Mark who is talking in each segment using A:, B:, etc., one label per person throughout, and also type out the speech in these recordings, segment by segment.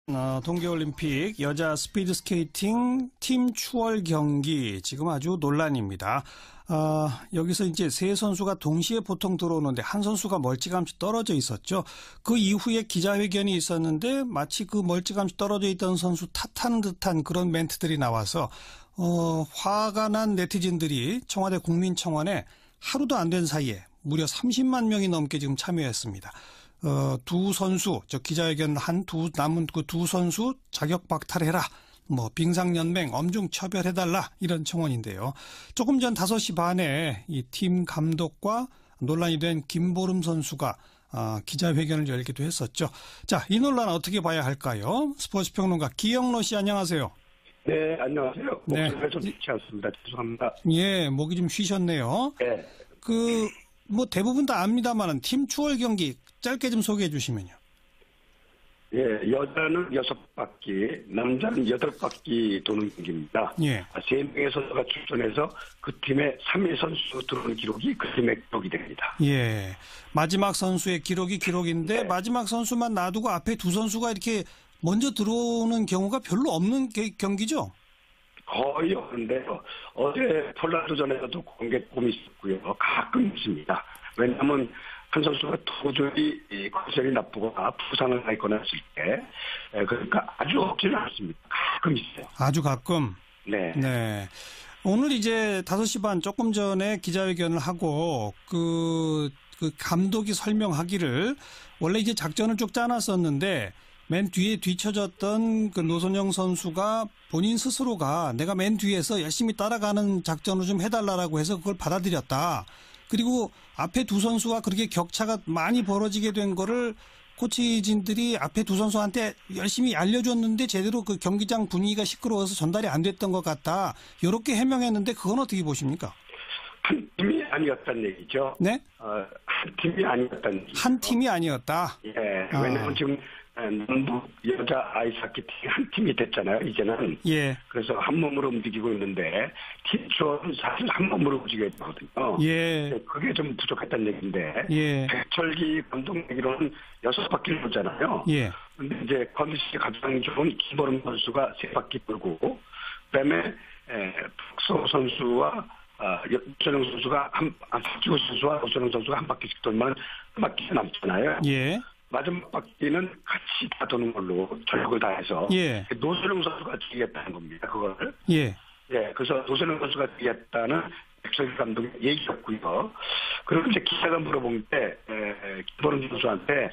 A: 동계올림픽 여자 스피드스케이팅 팀 추월 경기 지금 아주 논란입니다. 여기서 이제 세 선수가 동시에 보통 들어오는데 한 선수가 멀찌감치 떨어져 있었죠. 그 이후에 기자회견이 있었는데 마치 그 멀찌감치 떨어져 있던 선수 탓하는 듯한 그런 멘트들이 나와서 화가 난 네티즌들이 청와대 국민청원에 하루도 안 된 사이에 무려 30만 명이 넘게 지금 참여했습니다. 두 선수, 기자회견 남은 그 두 선수 자격 박탈해라. 빙상연맹 엄중 처벌해달라. 이런 청원인데요. 조금 전 5시 반에 이 팀 감독과 논란이 된 김보름 선수가 기자회견을 열기도 했었죠. 자, 이 논란 어떻게 봐야 할까요? 스포츠 평론가 기영로 씨 안녕하세요.
B: 네, 안녕하세요.
A: 네.
B: 목소리가 좀 좋지 않습니다. 죄송합니다.
A: 예, 목이 좀 쉬셨네요.
B: 네.
A: 대부분 다 압니다만은 팀 추월 경기 짧게 좀 소개해 주시면요.
B: 예, 여자는 6바퀴, 남자는 8바퀴 도는 경기입니다.
A: 예.
B: 3명의 선수가 출전해서 그 팀의 3위 선수 들어오는 기록이 그 팀의 기록이 됩니다.
A: 예. 마지막 선수의 기록인데
B: 네.
A: 마지막 선수만 놔두고 앞에 두 선수가 이렇게 먼저 들어오는 경우가 별로 없는 경기죠?
B: 거의 없는데요. 어제 폴란드전에서도 공개폼이 있었고요. 가끔 있습니다. 왜냐하면 한 선수가 도저히 컨디션이 나쁘거나 부상을 당했거나 했을 때, 그러니까 아주 없지는 않습니다. 가끔 있어요.
A: 아주 가끔.
B: 네.
A: 네. 오늘 이제 5시 반 조금 전에 기자회견을 하고 그 감독이 설명하기를 원래 이제 작전을 쭉 짜놨었는데 맨 뒤에 뒤쳐졌던 그 노선영 선수가 본인 스스로가 내가 맨 뒤에서 열심히 따라가는 작전을 좀 해달라고 해서 그걸 받아들였다. 그리고 앞에 두 선수가 그렇게 격차가 많이 벌어지게 된 거를 코치진들이 앞에 두 선수한테 열심히 알려줬는데 제대로 그 경기장 분위기가 시끄러워서 전달이 안 됐던 것 같다. 이렇게 해명했는데 그건 어떻게 보십니까?
B: 한 팀이 아니었다는 얘기죠.
A: 네?
B: 한 팀이 아니었다는 얘기죠.
A: 한 팀이 아니었다.
B: 예. 왜냐하면 지금 남부 여자 아이스하키 팀이 한 팀이 됐잖아요. 이제는.
A: 예.
B: 그래서 한 몸으로 움직이고 있는데 팀 추월은 사실 한 몸으로 움직여야 되거든요.
A: 예.
B: 그게 좀 부족했다는 얘기인데.
A: 예.
B: 백철기 감독 얘기로는 6바퀴를 돌잖아요.
A: 예.
B: 근데 이제 컨디션이 가장 좋은 김보름 선수가 3바퀴 돌고, 그다음에 박소 선수와 노선영 선수가 박지호 선수와 노선영 선수가 한 바퀴씩 돌면 한 바퀴가 남잖아요.
A: 예.
B: 마지막 바퀴는 같이 다 도는 걸로 전력을 다해서
A: 예.
B: 노선영 선수가 지겠다는 겁니다. 그걸.
A: 예.
B: 예, 그래서 노선영 선수가 지겠다는 백석희 감독의 얘기였고요. 그리고 이제 기자가 물어본 때 김보름 선수한테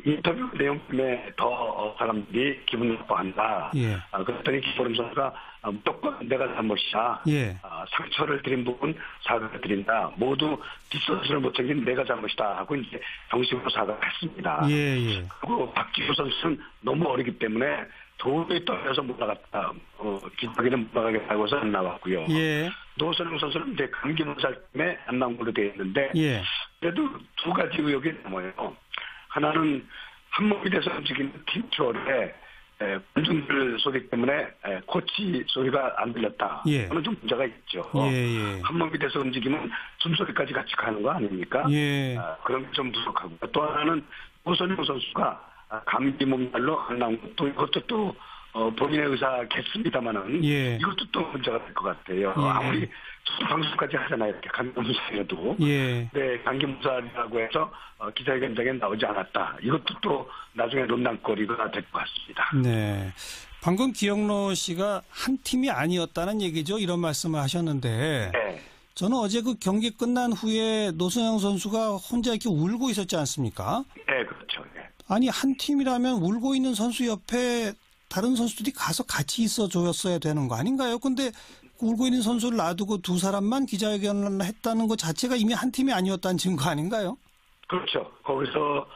B: 인터뷰 내용 때문에 더 사람들이 기분 나빠한다.
A: 예.
B: 그랬더니 김보름 선수가 무조건 내가 잘못이다.
A: 예.
B: 상처를 드린 부분 사과를 드린다. 모두 뒷선수를 못 챙긴 내가 잘못이다 하고 이제 정식으로 사과를 했습니다.
A: 예. 예.
B: 그리고 박지호 선수는 너무 어리기 때문에 도저히 떨려서 못 나갔다. 기자기는 못 나가겠다고 해서 안 나왔고요.
A: 예.
B: 노선영 선수는 이제 감기 몸살 때문에 안 나온 걸로 되어 있는데
A: 예.
B: 그래도 두 가지 의혹이 남아요. 하나는 한 몸이 돼서 움직이는 팀 추월에 관중들 소리 때문에 코치 소리가 안 들렸다.
A: 예.
B: 그는 좀 문제가 있죠.
A: 예.
B: 한 몸이 돼서 움직이면 숨소리까지 같이 가는 거 아닙니까?
A: 예.
B: 그런 게 좀 부족하고 또 하나는 노선영 선수가 감기 몸살로 안 나온 것도 이것도 또 본인의 의사겠습니다만은
A: 예.
B: 이것도 또 문제가 될 것 같아요.
A: 예.
B: 아무리 방송까지 하잖아요. 이렇게 감기 몸살이라도.
A: 예.
B: 네, 감기 몸살이라고 해서 기자회견장에 나오지 않았다. 이것도 또 나중에 논란거리가 될 것 같습니다.
A: 네. 방금 기영로 씨가 한 팀이 아니었다는 얘기죠. 이런 말씀을 하셨는데.
B: 네.
A: 저는 어제 그 경기 끝난 후에 노선영 선수가 혼자 이렇게 울고 있었지 않습니까?
B: 네, 그렇죠. 네.
A: 아니, 한 팀이라면 울고 있는 선수 옆에 다른 선수들이 가서 같이 있어 줬어야 되는 거 아닌가요? 근데 울고 있는 선수를 놔두고 두 사람만 기자회견을 했다는 것 자체가 이미 한 팀이 아니었다는 증거 아닌가요?
B: 그렇죠. 거기서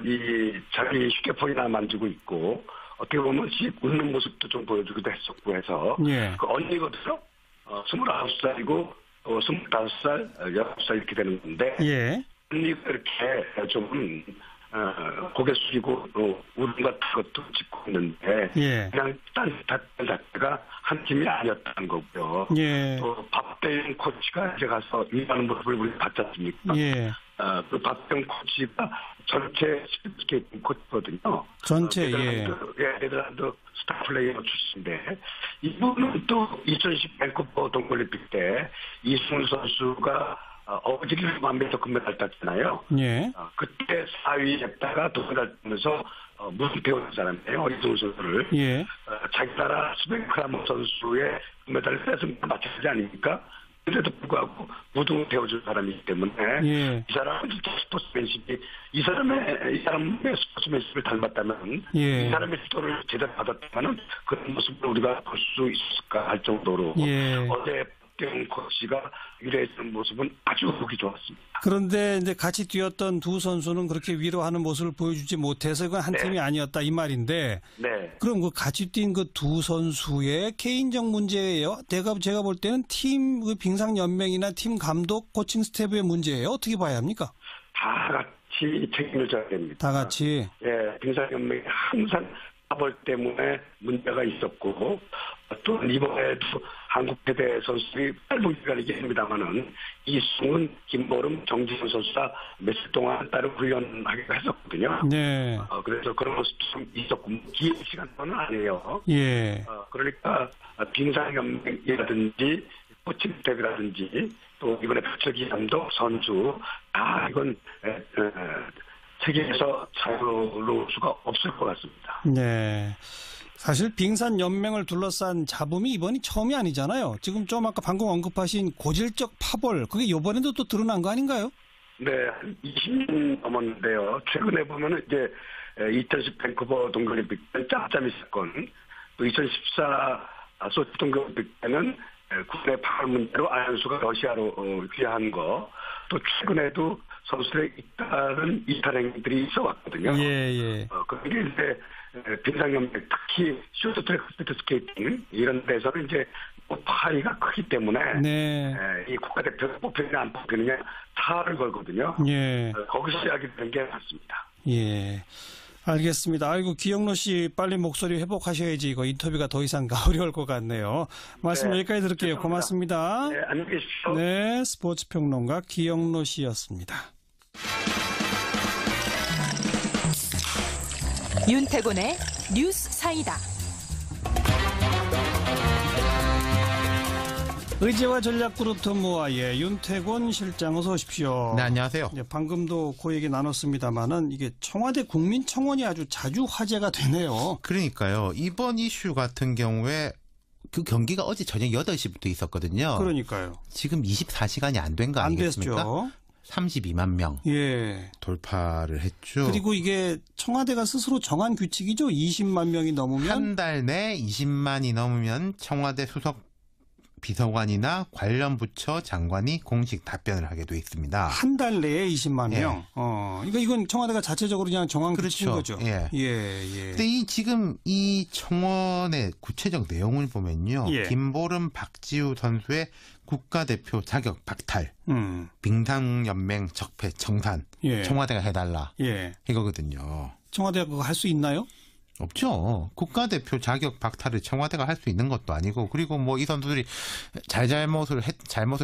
B: 이 자기 휴대폰이나 만지고 있고 어떻게 보면 웃는 모습도 좀 보여주기도 했었고 해서
A: 예.
B: 그 언니거든요. 29살이고 25살, 19살 이렇게 되는 건데
A: 예.
B: 언니가 이렇게 좀 고개 숙이고 울음 같은 것도 짓고 있는데
A: 예.
B: 그냥 딴 자체가 한 팀이 아니었다는 거고요.
A: 예.
B: 또 밥 박대영 코치가 이제 가서 일하는 모습을 우리가 봤지 않습니까?
A: 예.
B: 그 박대영 코치가 전체 스케이팅 코치거든요.
A: 전체,
B: 네덜란드 스타 플레이어 출신인데, 이분은 또 2010 밴쿠버 동계올림픽 때 이승훈 선수가 어지를 완벽히 금메달 땄잖아요.
A: 예.
B: 그때 4위 했다가 금메달 따면서 무슨 배우는 사람이에요. 이승훈 선수를.
A: 예.
B: 자기 나라 스벤크라모 선수의 금메달을 뺏은 거 마찬가지 아닙니까? 그래도 불구하고 무등을 배워준 사람이기 때문에
A: 예.
B: 이 사람은 진짜 스포츠맨십이 이 사람의 스포츠맨십을 닮았다면
A: 예.
B: 이 사람의 지도를 제대로 받았다면 그런 모습을 우리가 볼 수 있을까 할 정도로
A: 예.
B: 어제 박대영 코치가 유래했던 모습은 아주 보기 좋았습니다.
A: 그런데 이제 같이 뛰었던 두 선수는 그렇게 위로하는 모습을 보여주지 못해서 그건 한
B: 네.
A: 팀이 아니었다 이 말인데.
B: 네.
A: 그럼 그 같이 뛴 그 두 선수의 개인적 문제예요? 제가 볼 때는 팀 그 빙상 연맹이나 팀 감독 코칭 스태프의 문제예요. 어떻게 봐야 합니까?
B: 다 같이 책임을 져야 됩니다.
A: 다 같이.
B: 예, 빙상연맹이 항상 파벌 때문에 문제가 있었고, 또 이번에도 한국 패대 선수들이 짧은 기간이긴 합니다만은 이승훈, 김보름, 정지훈 선수가 며칠 동안 따로 훈련하기로 했었거든요.
A: 네.
B: 그래서 그런 모습도 좀 있었고, 긴 시간 동안은 아니에요.
A: 예.
B: 그러니까 빙상연맹이라든지 코칭 스태프라든지 또 이번에 표철기 감독, 선수 이건 세계에서 자유로울 수가 없을 것 같습니다.
A: 네. 사실 빙산 연맹을 둘러싼 잡음이 이번이 처음이 아니잖아요. 지금 좀 아까 방금 언급하신 고질적 파벌, 그게 이번에도 또 드러난 거 아닌가요?
B: 네, 20년 넘었는데요. 최근에 보면은 이제 2010 밴쿠버 동계올림픽 때 짬짬이 사건, 또 2014 소치 동계올림픽 때는 국내 파벌 문제로 안현수가 러시아로 귀화한 거, 또 최근에도 선수들의 잇따른 이탈 행위들이 있어 왔거든요.
A: 예.
B: 그게 이제 빙상연맹, 특히 쇼트트랙 스피드스케이팅 이런 데서는 이제 파이가 크기 때문에
A: 네.
B: 이 국가대표가 뽑히느냐 안 뽑히느냐 차를 걸거든요.
A: 예.
B: 거기서 시작이 되는 게 맞습니다.
A: 예. 알겠습니다. 아이고, 기영로 씨 빨리 목소리 회복하셔야지 이거 인터뷰가 더 이상 어려울 것 같네요. 말씀
B: 네,
A: 여기까지 들을게요.
B: 죄송합니다.
A: 고맙습니다.
B: 네, 안녕히 계십시오.
A: 네, 스포츠 평론가 기영로 씨였습니다.
C: 윤태곤의 뉴스 사이다.
A: 의제와 전략그룹 전무와의 윤태곤 실장 어서 오십시오.
D: 네, 안녕하세요.
A: 네, 방금도 그 얘기 나눴습니다마는 이게 청와대 국민청원이 아주 자주 화제가 되네요.
D: 그러니까요. 이번 이슈 같은 경우에 그 경기가 어제 저녁 8시부터 있었거든요.
A: 그러니까요.
D: 지금 24시간이 안 된 거
A: 안
D: 아니겠습니까?
A: 됐죠.
D: 32만 명
A: 예.
D: 돌파를 했죠.
A: 그리고 이게 청와대가 스스로 정한 규칙이죠. 20만 명이 넘으면
D: 한 달 내 20만이 넘으면 청와대 수석 비서관이나 관련 부처 장관이 공식 답변을 하게 돼 있습니다.
A: 한 달 내에 20만
D: 예.
A: 명. 그러니까 이건 청와대가 자체적으로 그냥 정한 규칙인
D: 그렇죠.
A: 거죠.
D: 예.
A: 예.
D: 근데 지금 이 청원의 구체적 내용을 보면요.
A: 예.
D: 김보름, 박지우 선수의 국가대표 자격 박탈, 빙상연맹 적폐 청산,
A: 예.
D: 청와대가 해달라
A: 예.
D: 이거거든요.
A: 청와대가 그거 할 수 있나요?
D: 없죠. 국가대표 자격 박탈을 청와대가 할 수 있는 것도 아니고, 그리고 뭐 이 선수들이 잘못을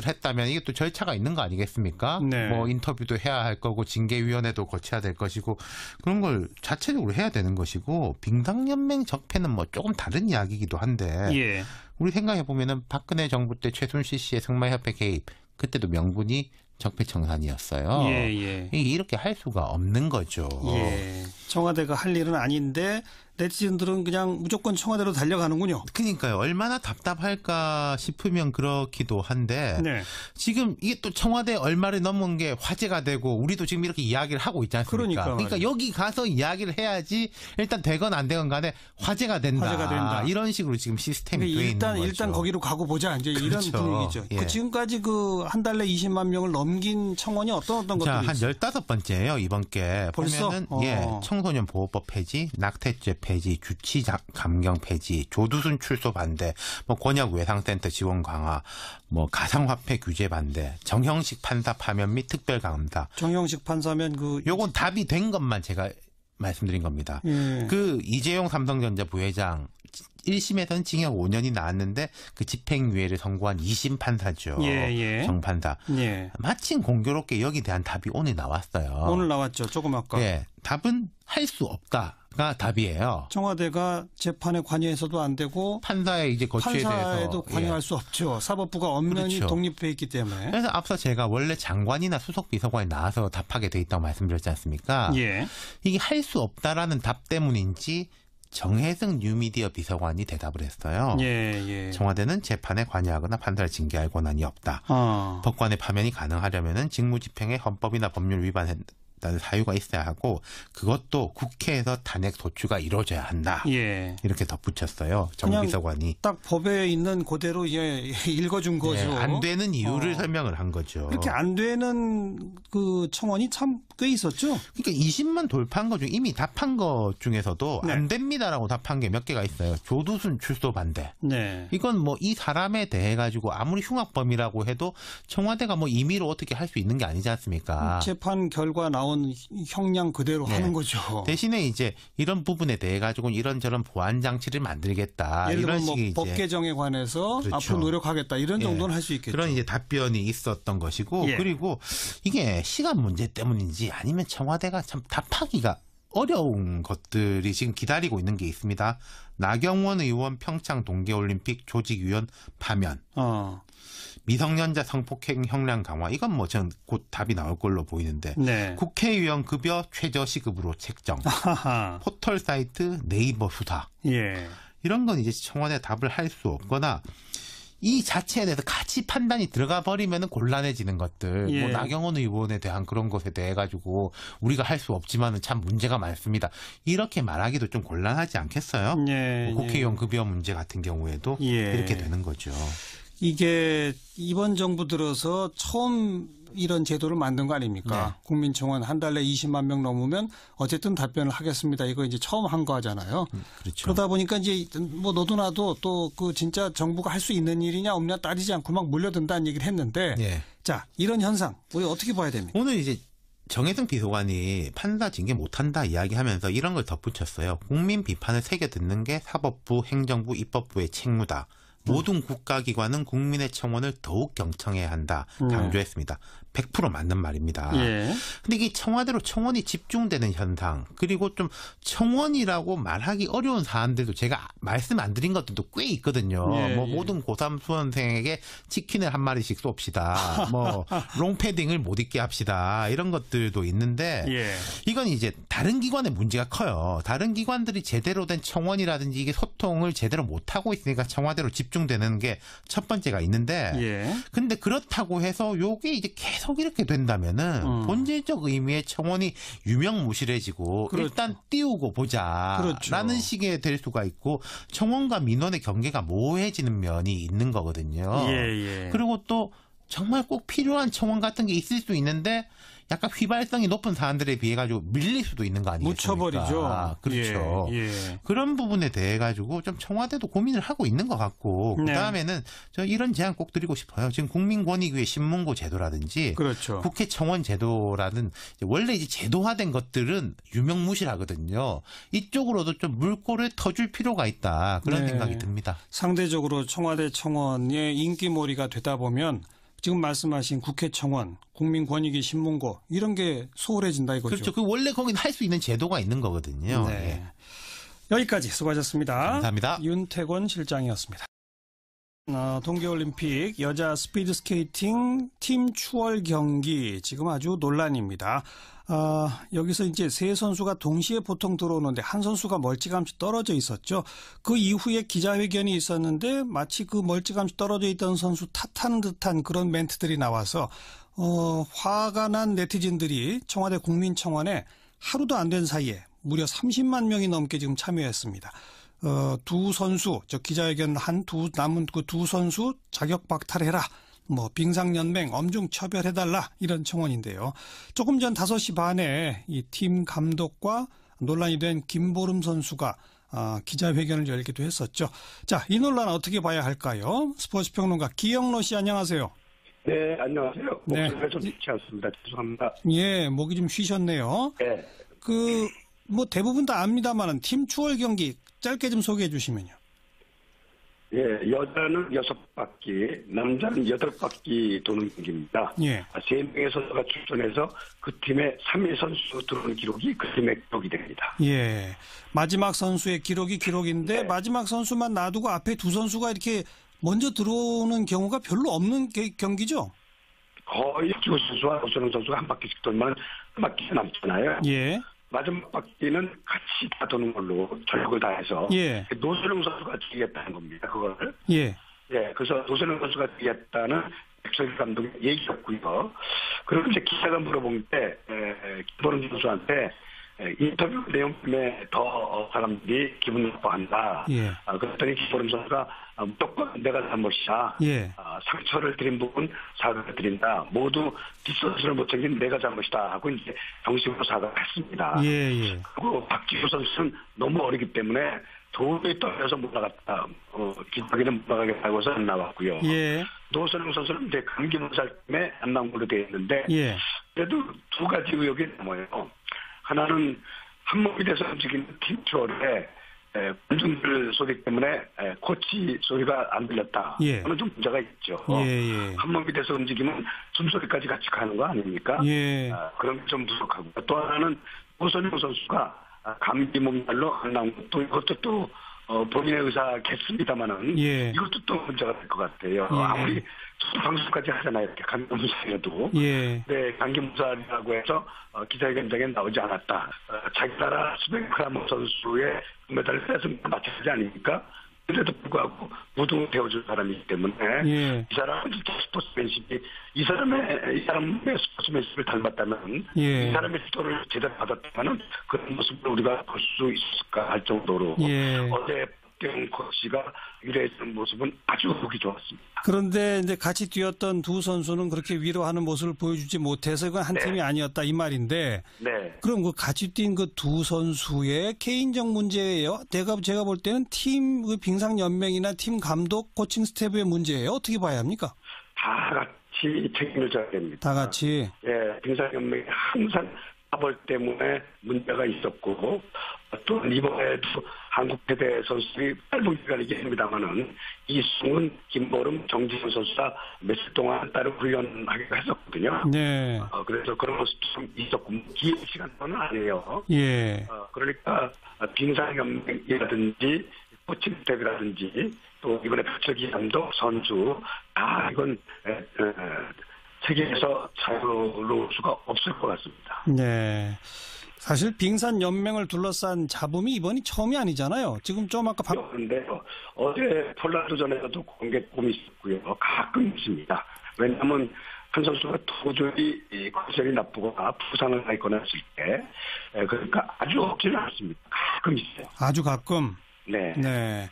D: 했다면 이게 또 절차가 있는 거 아니겠습니까?
A: 네.
D: 뭐 인터뷰도 해야 할 거고 징계위원회도 거쳐야 될 것이고 그런 걸 자체적으로 해야 되는 것이고, 빙상연맹 적폐는 뭐 조금 다른 이야기이기도 한데
A: 예.
D: 우리 생각해 보면은 박근혜 정부 때 최순실 씨의 승마협회 개입, 그때도 명분이 적폐청산이었어요.
A: 예.
D: 이렇게 할 수가 없는 거죠.
A: 예. 청와대가 할 일은 아닌데 네티즌들은 그냥 무조건 청와대로 달려가는군요.
D: 그러니까요. 얼마나 답답할까 싶으면 그렇기도 한데
A: 네.
D: 지금 이게 또 청와대 얼마를 넘은 게 화제가 되고 우리도 지금 이렇게 이야기를 하고 있지 않습니까? 그러니까 여기 가서 이야기를 해야지 일단 되건 안 되건 간에 화제가 된다. 이런 식으로 지금 시스템이 돼 있는 거죠.
A: 일단 거기로 가고 보자. 이제
D: 그렇죠.
A: 이런 분위기죠.
D: 예.
A: 지금까지 그 한 달 내 20만 명을 넘긴 청원이 어떤 것들이
D: 자, 한
A: 있어요?
D: 15번째예요, 이번 게.
A: 벌써?
D: 보면은 청소년 보호법 폐지, 낙태죄 폐지, 주치 감경 폐지, 조두순 출소 반대, 뭐 권역 외상센터 지원 강화, 뭐 가상화폐 규제 반대, 정형식 판사 파면 및 특별 감사.
A: 정형식 판사면
D: 요건 답이 된 것만 제가 말씀드린 겁니다.
A: 예.
D: 그 이재용 삼성전자 부회장 1심에서는 징역 5년이 나왔는데 그 집행유예를 선고한 2심 판사죠.
A: 예.
D: 정판사.
A: 예.
D: 마침 공교롭게 여기 대한 답이 오늘 나왔어요.
A: 오늘 나왔죠. 조금 아까.
D: 네, 답은 할 수 없다가 답이에요.
A: 청와대가 재판에 관여해서도 안 되고
D: 판사의 이제 거취에
A: 판사에도
D: 대해서
A: 관여할 수 없죠. 사법부가 엄연히
D: 그렇죠.
A: 독립해 있기 때문에.
D: 그래서 앞서 제가 원래 장관이나 수석 비서관이 나와서 답하게 돼 있다고 말씀드렸지 않습니까?
A: 예.
D: 이게 할 수 없다라는 답 때문인지 정혜승 뉴미디어 비서관이 대답을 했어요.
A: 예.
D: 청와대는 재판에 관여하거나 판사를 징계할 권한이 없다.
A: 어.
D: 법관의 파면이 가능하려면 직무집행에 헌법이나 법률 위반했다는 사유가 있어야 하고 그것도 국회에서 탄핵 소추가 이루어져야 한다.
A: 예.
D: 이렇게 덧붙였어요. 정
A: 그냥
D: 비서관이.
A: 딱 법에 있는 그대로 읽어준 거죠.
D: 네, 안 되는 이유를 설명을 한 거죠.
A: 그렇게 안 되는 그 청원이 참 꽤 있었죠.
D: 그러니까 20만 돌파한 것 중 이미 답한 것 중에서도
A: 네.
D: 안 됩니다라고 답한 게 몇 개가 있어요. 조두순 출소 반대.
A: 네.
D: 이건 뭐 이 사람에 대해 가지고 아무리 흉악범이라고 해도 청와대가 뭐 임의로 어떻게 할 수 있는 게 아니지 않습니까?
A: 재판 결과 나온 형량 그대로
D: 네.
A: 하는 거죠.
D: 대신에 이제 이런 부분에 대해 가지고 이런저런 보완 장치를 만들겠다.
A: 예를
D: 이런
A: 들면 뭐
D: 식의
A: 법
D: 이제
A: 개정에 관해서
D: 그렇죠.
A: 앞으로 노력하겠다 이런
D: 예.
A: 정도는 할 수 있겠죠.
D: 그런 이제 답변이 있었던 것이고
A: 예.
D: 그리고 이게 시간 문제 때문인지 아니면 청와대가 참 답하기가 어려운 것들이 지금 기다리고 있는 게 있습니다. 나경원 의원 평창 동계올림픽 조직위원 파면. 미성년자 성폭행 형량 강화. 이건 뭐 전 곧 답이 나올 걸로 보이는데.
A: 네.
D: 국회의원 급여 최저시급으로 책정.
A: 하하.
D: 포털 사이트 네이버 수사.
A: 예.
D: 이런 건 이제 청와대 답을 할 수 없거나 이 자체에 대해서 같이 판단이 들어가 버리면 곤란해지는 것들.
A: 예.
D: 뭐 나경원 의원에 대한 그런 것에 대해 가지고 우리가 할 수 없지만은 참 문제가 많습니다. 이렇게 말하기도 좀 곤란하지 않겠어요?
A: 예.
D: 뭐 국회의원 급여 문제 같은 경우에도
A: 예.
D: 이렇게 되는 거죠.
A: 이게 이번 정부 들어서 처음 이런 제도를 만든 거 아닙니까?
D: 네.
A: 국민청원 한 달에 20만 명 넘으면 어쨌든 답변을 하겠습니다. 이거 이제 처음 한 거 하잖아요.
D: 그렇죠.
A: 그러다 보니까 이제 뭐 너도 나도 또 그 진짜 정부가 할 수 있는 일이냐 없냐 따지지 않고 막 몰려든다는 얘기를 했는데
D: 예.
A: 자, 이런 현상 우리 어떻게 봐야 됩니까?
D: 오늘 이제 정혜승 비서관이 판사 징계 못한다 이야기하면서 이런 걸 덧붙였어요. 국민 비판을 새겨 듣는 게 사법부, 행정부, 입법부의 책무다. 모든 국가기관은 국민의 청원을 더욱 경청해야 한다 강조했습니다. 100% 맞는 말입니다.
A: 예.
D: 근데 이게 청와대로 청원이 집중되는 현상 그리고 좀 청원이라고 말하기 어려운 사안들도 제가 말씀 안 드린 것들도 꽤 있거든요.
A: 예,
D: 뭐
A: 예.
D: 모든 고3 수험생에게 치킨을 한 마리씩 쏩시다. 뭐 롱패딩을 못 입게 합시다. 이런 것들도 있는데
A: 예.
D: 이건 이제 다른 기관의 문제가 커요. 다른 기관들이 제대로 된 청원이라든지 이게 소통을 제대로 못하고 있으니까 청와대로 집중되는 게 첫 번째가 있는데
A: 예.
D: 근데 그렇다고 해서 요게 이제 계속 이렇게 된다면은 본질적 의미의 청원이 유명무실해지고
A: 그렇죠.
D: 일단 띄우고 보자라는
A: 그렇죠.
D: 식의 될 수가 있고 청원과 민원의 경계가 모호해지는 면이 있는 거거든요.
A: 예.
D: 그리고 또 정말 꼭 필요한 청원 같은 게 있을 수 있는데 약간 휘발성이 높은 사안들에 비해 가지고 밀릴 수도 있는 거 아니겠습니까?
A: 묻혀버리죠.
D: 그렇죠.
A: 예.
D: 그런 부분에 대해 가지고 좀 청와대도 고민을 하고 있는 것 같고
A: 네.
D: 그다음에는 저 이런 제안 꼭 드리고 싶어요. 지금 국민권익위의 신문고 제도라든지
A: 그렇죠.
D: 국회 청원 제도라는 원래 이제 제도화된 것들은 유명무실하거든요. 이쪽으로도 좀 물꼬를 터줄 필요가 있다. 그런
A: 네.
D: 생각이 듭니다.
A: 상대적으로 청와대 청원의 인기몰이가 되다 보면 지금 말씀하신 국회 청원, 국민권익위 신문고 이런 게 소홀해진다 이거죠.
D: 그렇죠. 그 원래 거긴 할 수 있는 제도가 있는 거거든요.
A: 네.
D: 예.
A: 여기까지 수고하셨습니다.
D: 감사합니다.
A: 윤태권 실장이었습니다. 동계올림픽 여자 스피드스케이팅 팀 추월 경기 지금 아주 논란입니다. 여기서 이제 세 선수가 동시에 보통 들어오는데 한 선수가 멀찌감치 떨어져 있었죠. 그 이후에 기자회견이 있었는데 마치 그 멀찌감치 떨어져 있던 선수 탓하는 듯한 그런 멘트들이 나와서 화가 난 네티즌들이 청와대 국민청원에 하루도 안 된 사이에 무려 30만 명이 넘게 지금 참여했습니다. 두 선수, 기자회견 한 남은 그 두 선수 자격 박탈해라. 뭐 빙상연맹 엄중 처벌해달라 이런 청원인데요. 조금 전 5시 반에 이 팀 감독과 논란이 된 김보름 선수가 기자회견을 열기도 했었죠. 자, 이 논란 어떻게 봐야 할까요? 스포츠평론가 기영로 씨 안녕하세요.
B: 네, 안녕하세요.
A: 네.
B: 목소리가 좀 좋지 않습니다. 죄송합니다.
A: 예, 목이 좀 쉬셨네요.
B: 네.
A: 뭐 대부분 다 압니다만은 팀 추월 경기 짧게 좀 소개해 주시면요.
B: 예, 여자는 6바퀴, 남자는 8바퀴 도는 경기입니다.
A: 예.
B: 3명의 선수가 출전해서 그 팀의 3위 선수 들어오는 기록이 그 팀의 기록이 됩니다.
A: 예. 마지막 선수의 기록인데
B: 네.
A: 마지막 선수만 놔두고 앞에 두 선수가 이렇게 먼저 들어오는 경우가 별로 없는 경기죠?
B: 거의 주 선수와 노선영 선수가 한 바퀴씩 돌면 한 바퀴 남잖아요.
A: 예.
B: 마지막 바퀴는 같이 다 도는 걸로 전력을 다해서
A: 예.
B: 노선영 선수가 지겠다는 겁니다. 그거를.
A: 예.
B: 예, 그래서 노선영 선수가 지겠다는 백석일 감독의 얘기였고요. 그리고 이제 기자가 물어본 때 김보름 선수한테 인터뷰 내용 때문에 더 사람들이 기분 나빠한다.
A: 예.
B: 그랬더니 김보름 선수가 무조건 내가 잘못이야.
A: 예.
B: 상처를 드린 부분 사과를 드린다. 모두 뒷선수를 못 챙긴 내가 잘못이다 하고 이제 정식으로 사과했습니다.
A: 예.
B: 그리고 박지우 선수는 너무 어리기 때문에 도움이 떨려서 못 나갔다. 기자기는 못 나가겠다고 해서 안 나왔고요.
A: 예.
B: 노선영 선수는 이제 감기 몸살 때문에 안 나온 걸로 되어 있는데
A: 예.
B: 그래도 두 가지 의혹이 남아요. 하나는 한몸이 돼서 움직이는 팀투어에 관중들 소리 때문에 코치 소리가 안 들렸다.
A: 예.
B: 그건 좀 문제가 있죠.
A: 예.
B: 한몸이 돼서 움직이면 숨소리까지 같이 가는 거 아닙니까?
A: 예.
B: 그런 게 좀 부족하고 또 하나는 오선영 선수가 감기 몸살로 안 나온 것도 이것도 또 본인의 의사겠습니다마는
A: 예.
B: 이것도 또 문제가 될 것 같아요.
A: 예.
B: 아무리 방송까지 하잖아요. 이렇게 감기 몸살이라도.
A: 예.
B: 네, 감기 몸살이라고 해서 기자회견장에 나오지 않았다. 자기 나라 스뱅크라모 선수의 금메달을 뺏은 것 마찬가지 아닙니까? 그래도 불구하고 무등을 태워줄 사람이기 때문에
A: 예.
B: 이 사람은 진짜 스포츠맨십이 이 사람의 스포츠맨십을 닮았다면
A: 예.
B: 이 사람의 지도를 제대로 받았다면 그런 모습을 우리가 볼 수 있을까 할 정도로
A: 예.
B: 어제 박경 코치가 유래했던 모습은 아주 보기 좋았습니다.
A: 그런데 이제 같이 뛰었던 두 선수는 그렇게 위로하는 모습을 보여주지 못해서 이건 한
B: 네.
A: 팀이 아니었다 이 말인데
B: 네.
A: 그럼 그 같이 뛴 그 두 선수의 개인적 문제예요? 제가 볼 때는 팀 그 빙상 연맹이나 팀 감독 코칭 스태프의 문제예요. 어떻게 봐야 합니까?
B: 다 같이 책임을 져야 됩니다.
A: 다 같이.
B: 예, 빙상연맹이 항상 파벌 때문에 문제가 있었고 또 이번에도 한국 패대 선수들이 짧은 기간에 이깁니다만은 이승훈, 김보름, 정지훈 선수가 며칠 동안 따로 훈련하기로 했었거든요.
A: 네.
B: 그래서 그런 모습도 좀 있었고 긴 시간만은 아니에요.
A: 예.
B: 그러니까 빙상연맹이라든지 코칭 스태프라든지 또 이번에 박철기 감독 선수 다 이건 책임에서 자유로울 수가 없을 것 같습니다.
A: 네. 사실 빙산 연맹을 둘러싼 잡음이 이번이 처음이 아니잖아요. 지금 좀 아까
B: 그런데요. 어제 폴란드전에서도 공개폼이 있었고요. 가끔 있습니다. 왜냐하면 한 선수가 도저히 컨디션이 나쁘거나 부상을 하거나 했을 때 그러니까 아주 없지는 않습니다. 가끔 있어요.
A: 아주 가끔.
B: 네.
A: 네.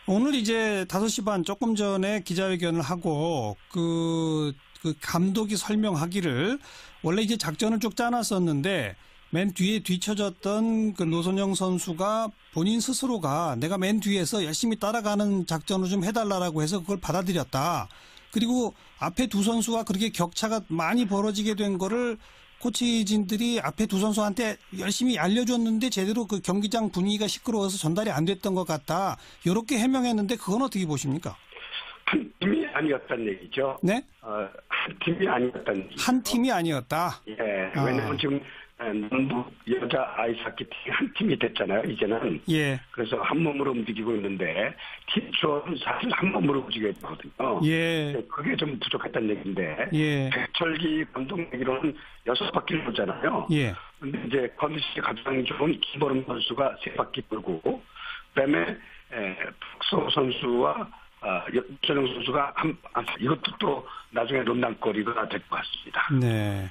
A: 오늘 이제 5시 반 조금 전에 기자회견을 하고 그 감독이 설명하기를 원래 이제 작전을 쭉 짜놨었는데 맨 뒤에 뒤쳐졌던 그 노선영 선수가 본인 스스로가 내가 맨 뒤에서 열심히 따라가는 작전을 좀 해달라고 해서 그걸 받아들였다. 그리고 앞에 두 선수가 그렇게 격차가 많이 벌어지게 된 거를 코치진들이 앞에 두 선수한테 열심히 알려줬는데 제대로 그 경기장 분위기가 시끄러워서 전달이 안 됐던 것 같다. 이렇게 해명했는데 그건 어떻게 보십니까?
B: 한 팀이 아니었다는 얘기죠.
A: 네?
B: 한 팀이 아니었다는 얘기죠.
A: 한 팀이 아니었다.
B: 예, 왜냐면 지금 남북 여자 아이스하키 팀이 한 팀이 됐잖아요, 이제는.
A: 예.
B: 그래서 한 몸으로 움직이고 있는데 팀추어는 사실 한 몸으로 움직여야 되거든요.
A: 예.
B: 그게 좀 부족했다는 얘기인데
A: 예.
B: 백철기 감독 얘기로는 6바퀴를 돌잖아요.
A: 예.
B: 근데 이제 컨디션이 가장 좋은 김보름 선수가 3바퀴 돌고 그다음에 박소 선수와 윤철영 선수가 이것도 또 나중에 논란거리가 될 것 같습니다.
A: 네.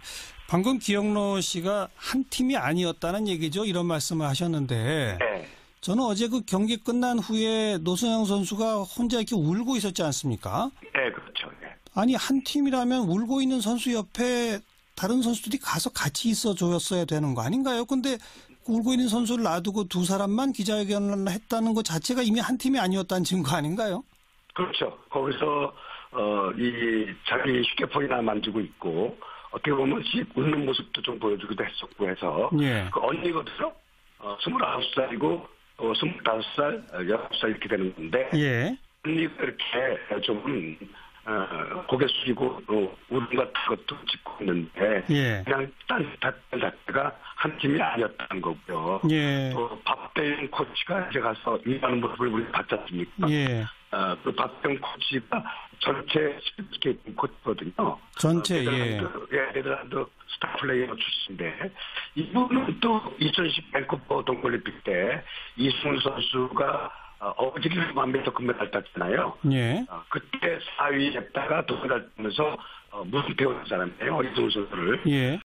A: 방금 기영로 씨가 한 팀이 아니었다는 얘기죠. 이런 말씀을 하셨는데
B: 네.
A: 저는 어제 그 경기 끝난 후에 노선영 선수가 혼자 이렇게 울고 있었지 않습니까?
B: 네, 그렇죠. 네.
A: 아니 한 팀이라면 울고 있는 선수 옆에 다른 선수들이 가서 같이 있어 줬어야 되는 거 아닌가요? 근데 울고 있는 선수를 놔두고 두 사람만 기자회견을 했다는 것 자체가 이미 한 팀이 아니었다는 증거 아닌가요?
B: 그렇죠. 거기서 이 자기 휴대폰이나 만지고 있고 어떻게 보면 웃는 모습도 좀 보여주기도 했었고 해서
A: 예.
B: 그 언니거든요. 29살이고 25살, 19살 이렇게 되는 건데
A: 예.
B: 언니가 이렇게 좀 고개 숙이고 울음 같은 것도 짓고 있는데
A: 예.
B: 그냥 딴짓했던 자체가 한 팀이 아니었다는 거고요.
A: 예.
B: 또 박대영 코치가 이제 가서 일하는 모습을 우리 봤지 않습니까?
A: 예.
B: 그 박대영 코치가 전체 스케이팅 코치거든요.
A: 전체, 예.
B: 네덜란드 스타 플레이어 출신인데 이분은 또 2010 밴쿠버 동계올림픽 때 이승훈 선수가 어지를 1000m 금메달 땄잖아요.
A: 예.
B: 그때 4위 했다가 동메달 따면서 무슨 배우는 사람이에요. 이승훈 선수를.
A: 예.